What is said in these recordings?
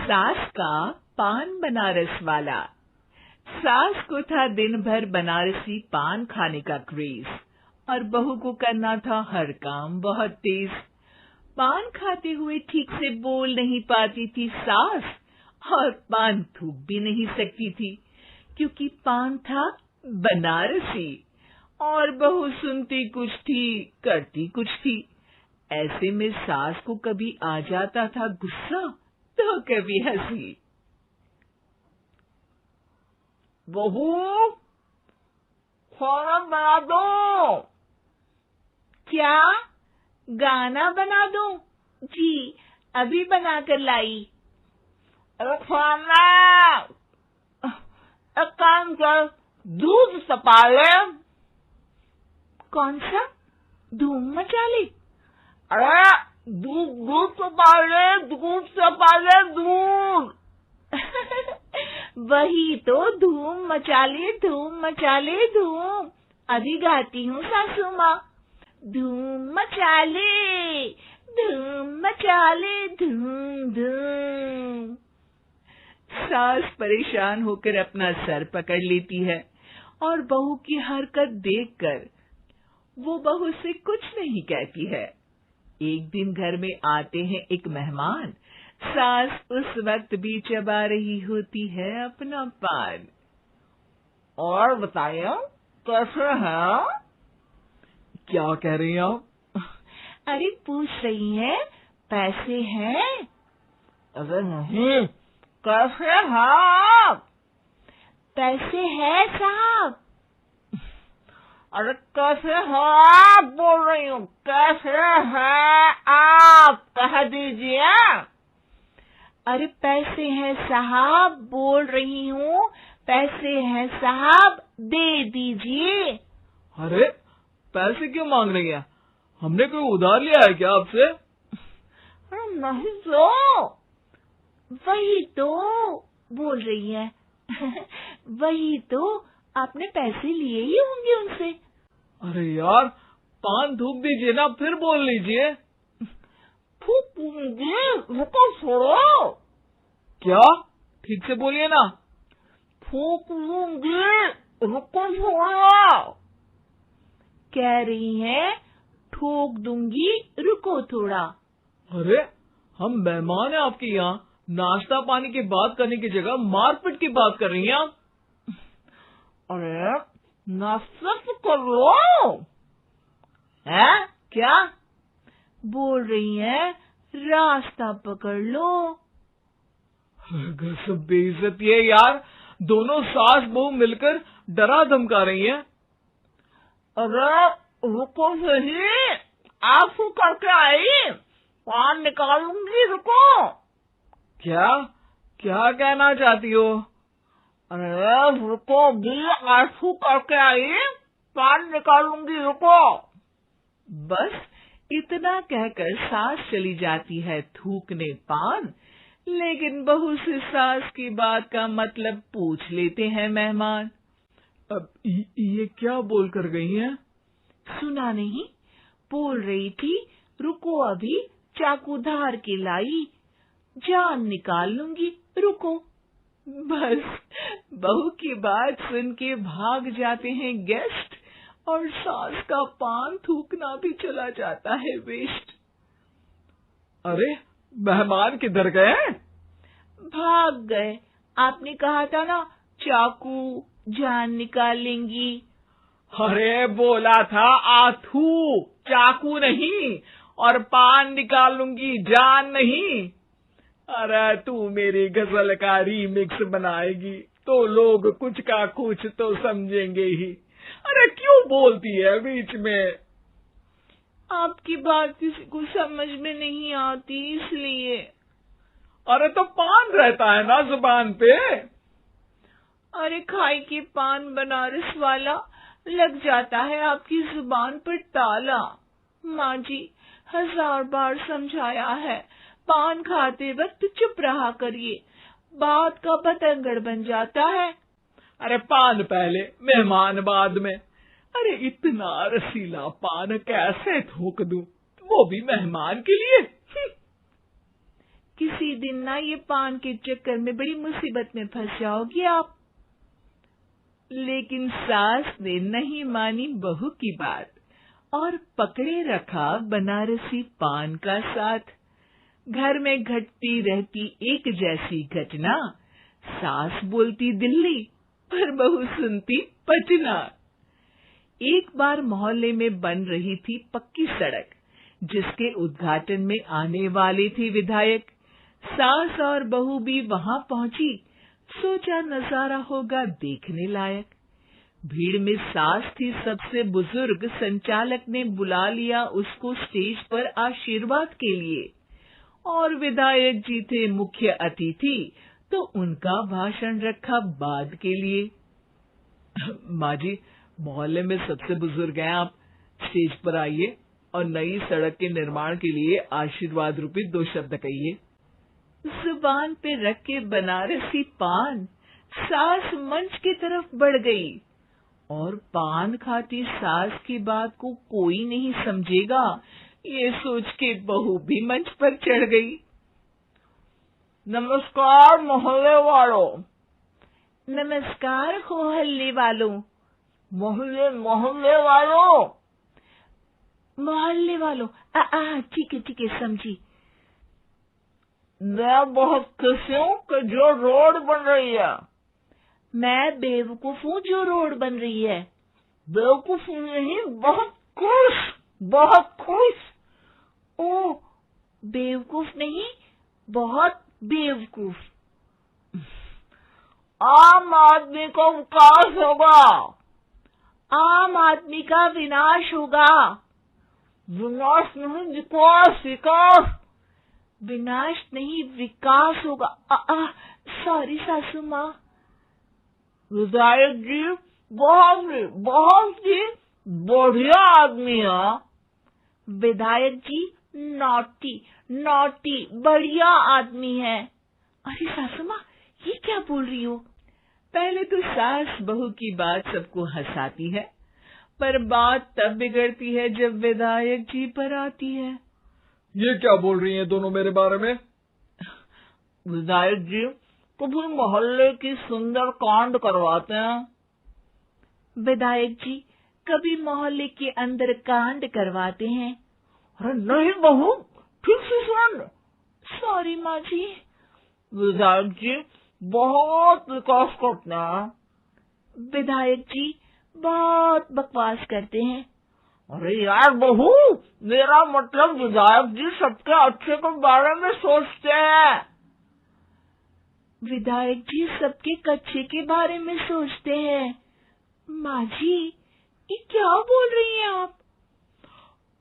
सास का पान बनारस वाला। सास को था दिन भर बनारसी पान खाने का क्रेज और बहू को करना था हर काम बहुत तेज। पान खाते हुए ठीक से बोल नहीं पाती थी सास और पान थूक भी नहीं सकती थी क्योंकि पान था बनारसी और बहू सुनती कुछ थी करती कुछ थी। ऐसे में सास को कभी आ जाता था गुस्सा तो कभी हंसी। बहू, खाना बना दो। क्या? गाना बना दूं? जी, अभी बना कर लाई। अरे खाना, एक काम कर, दूध सपा ले। कौन सा? धूम मचा ले? अरे दूध सपा ले, दूध सपा ले, दूध। वही तो, धूम मचा ले, धूम मचा ले, धूम। अभी गाती हूँ सासू माँ। धूम मचा ले, धूम मचा ले, धूम धूम। सास परेशान होकर अपना सर पकड़ लेती है और बहू की हरकत देखकर वो बहू से कुछ नहीं कहती है। एक दिन घर में आते हैं एक मेहमान। सास उस वक्त भी चबा रही होती है अपना पान। और बताइए, कैसे हैं? क्या कह रही हैं आप? अरे पूछ रही हैं, पैसे हैं? अरे नहीं, कैसे हैं आप? पैसे हैं साहब। अरे कैसे हैं आप बोल रही हूँ, कैसे हैं आप कह दीजिए। अरे पैसे हैं साहब बोल रही हूँ, पैसे हैं साहब दे दीजिए। अरे पैसे क्यों मांग रही हैं? हमने कोई उधार लिया है क्या आपसे? अरे नहीं तो। वही तो बोल रही है। वही तो, आपने पैसे लिए ही होंगे उनसे। अरे यार, पान थूक दीजिए ना, फिर बोल लीजिए। फूकूंगी, रुको छोड़ो। क्या? ठीक से बोलिए ना। फूक लूंगी, रुको छोड़ो। कह रही हैं ठोक दूंगी, रुको थोड़ा। अरे हम मेहमान हैं आपके यहाँ, नाश्ता पानी की बात करने की जगह मारपीट की बात कर रही हैं आप। अरे नाश्ता तो कर लो। है क्या? बोल रही हैं रास्ता पकड़ लो। सब बेइज्जती है यार, दोनों सास बहू मिलकर डरा धमका रही हैं। अरे रुको सही, आप करके आई, पान निकालूंगी, रुको। क्या क्या कहना चाहती हो? अरे रुको भी, आंसू करके आई, पान निकालूंगी, रुको। बस इतना कहकर सास चली जाती है थूकने पान। लेकिन बहू से सास की बात का मतलब पूछ लेते हैं मेहमान। अब ये क्या बोल कर गई हैं? सुना नहीं? बोल रही थी रुको अभी चाकू धार के लाई, जान निकाल लूंगी, रुको। बस बहू की बात सुन के भाग जाते हैं गेस्ट और सास का पान थूकना भी चला जाता है वेस्ट। अरे मेहमान किधर गए? भाग गए। आपने कहा था ना चाकू जान निकाल लेंगी। अरे बोला था आथू, चाकू नहीं, और पान निकाल लूंगी, जान नहीं। अरे तू मेरी गजल का रीमिक्स बनाएगी तो लोग कुछ का कुछ तो समझेंगे ही। अरे क्यों बोलती है बीच में? आपकी बात किसी को समझ में नहीं आती इसलिए। अरे तो पान रहता है ना जुबान पे। अरे खाई के पान बनारस वाला, लग जाता है आपकी जुबान पर ताला। माँ जी 1000 बार समझाया है, पान खाते वक्त चुप रहा करिए, बात का बतंगड़ बन जाता है। अरे पान पहले मेहमान बाद में। अरे इतना रसीला पान कैसे थूक दूं, वो भी मेहमान के लिए? किसी दिन ना ये पान के चक्कर में बड़ी मुसीबत में फंस जाओगी आप। लेकिन सास ने नहीं मानी बहू की बात और पकड़े रखा बनारसी पान का साथ। घर में घटती रहती एक जैसी घटना, सास बोलती दिल्ली पर बहू सुनती पटना। एक बार मोहल्ले में बन रही थी पक्की सड़क, जिसके उद्घाटन में आने वाले थे विधायक। सास और बहू भी वहां पहुंची। सोचा नजारा होगा देखने लायक। भीड़ में सास थी सबसे बुजुर्ग। संचालक ने बुला लिया उसको स्टेज पर आशीर्वाद के लिए, और विधायक जी थे मुख्य अतिथि, तो उनका भाषण रखा बाद के लिए। माँ जी, मोहल्ले में सबसे बुजुर्ग हैं आप, स्टेज पर आइए और नई सड़क के निर्माण के लिए आशीर्वाद रूपी 2 शब्द कहिए। जुबान पे रख के बनारसी पान सास मंच की तरफ बढ़ गई, और पान खाती सास की बात को कोई नहीं समझेगा, ये सोच के बहू भी मंच पर चढ़ गई। नमस्कार मोहल्ले वालों। नमस्कार मोहल्ले वालों। मोहल्ले वालों। मोहल्ले वालों। ठीक है समझी। मैं बहुत खुश हूँ कि जो रोड बन रही है। मैं बेवकूफ हूँ जो रोड बन रही है। बेवकूफ नहीं, बहुत खुश। ओ, बेवकूफ नहीं, बहुत बेवकूफ। आम आदमी का विकास होगा। आम आदमी का विनाश होगा। विनाश नहीं, विकास। विनाश नहीं, विकास होगा। सॉरी सासू माँ। विधायक जी बहुत ही बढ़िया आदमी है। विधायक जी नॉटी बढ़िया आदमी है। अरे सासू माँ, ये क्या बोल रही हो? पहले तो सास बहू की बात सबको हंसाती है, पर बात तब बिगड़ती है जब विधायक जी पर आती है। ये क्या बोल रही हैं दोनों मेरे बारे में? विधायक जी कभी मोहल्ले की सुंदर कांड करवाते हैं। विधायक जी कभी मोहल्ले के अंदर कांड करवाते हैं। अरे नहीं बहू, ठीक से सुन। सॉरी माँ जी। विधायक जी बहुत विकास करते हैं। विधायक जी बहुत बकवास करते हैं। अरे यार बहू, मेरा मतलब विधायक जी सबके अच्छे के बारे में सोचते हैं। विधायक जी सबके कच्चे के बारे में सोचते हैं। माँ जी, ये क्या बोल रही हैं आप?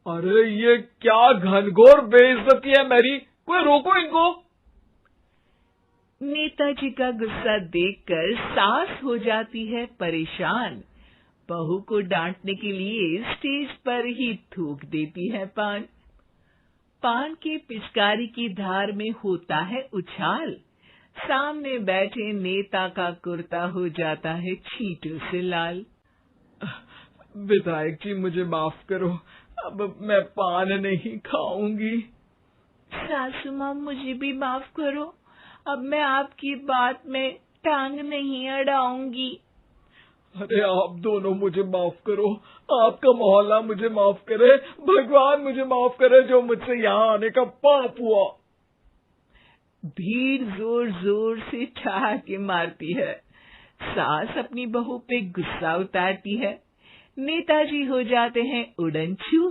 अरे ये क्या घनघोर बेइज्जती है मेरी, कोई रोको इनको। नेताजी का गुस्सा देखकर सास हो जाती है परेशान। बहू को डांटने के लिए स्टेज पर ही थूक देती है पान के पिचकारी की धार में होता है उछाल। सामने बैठे नेता का कुर्ता हो जाता है छींटों से लाल। विधायक जी मुझे माफ करो, अब मैं पान नहीं खाऊंगी। सासू माँ मुझे भी माफ करो, अब मैं आपकी बात में टांग नहीं अड़ाऊंगी। अरे आप दोनों मुझे माफ करो, आपका मोहल्ला मुझे माफ करे, भगवान मुझे माफ करे जो मुझसे यहाँ आने का पाप हुआ। भीड़ जोर जोर से ठहाके मारती है। सास अपनी बहू पे गुस्सा उतारती है। नेताजी हो जाते हैं उड़नछू।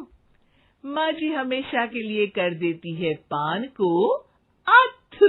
माँ जी हमेशा के लिए कर देती है पान को अथू।